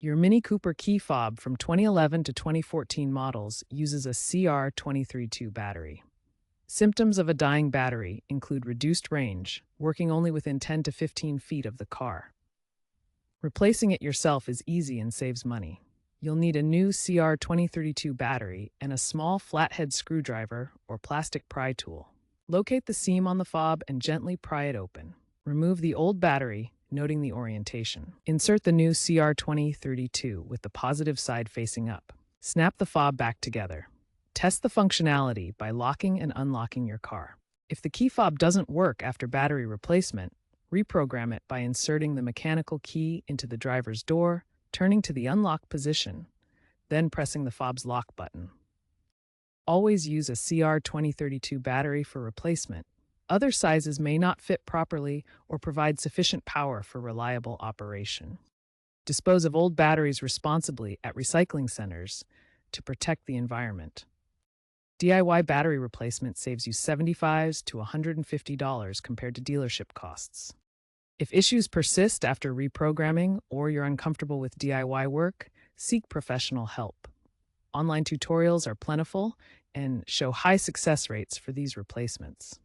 Your Mini Cooper key fob from 2011 to 2014 models uses a CR2032 battery. Symptoms of a dying battery include reduced range, working only within 10 to 15 feet of the car. Replacing it yourself is easy and saves money. You'll need a new CR2032 battery and a small flathead screwdriver or plastic pry tool. Locate the seam on the fob and gently pry it open. Remove the old battery, noting the orientation. Insert the new CR2032 with the positive side facing up. Snap the fob back together. Test the functionality by locking and unlocking your car. If the key fob doesn't work after battery replacement, reprogram it by inserting the mechanical key into the driver's door, turning to the unlock position, then pressing the fob's lock button. Always use a CR2032 battery for replacement. Other sizes may not fit properly or provide sufficient power for reliable operation. Dispose of old batteries responsibly at recycling centers to protect the environment. DIY battery replacement saves you $75 to $150 compared to dealership costs. If issues persist after reprogramming or you're uncomfortable with DIY work, seek professional help. Online tutorials are plentiful and show high success rates for these replacements.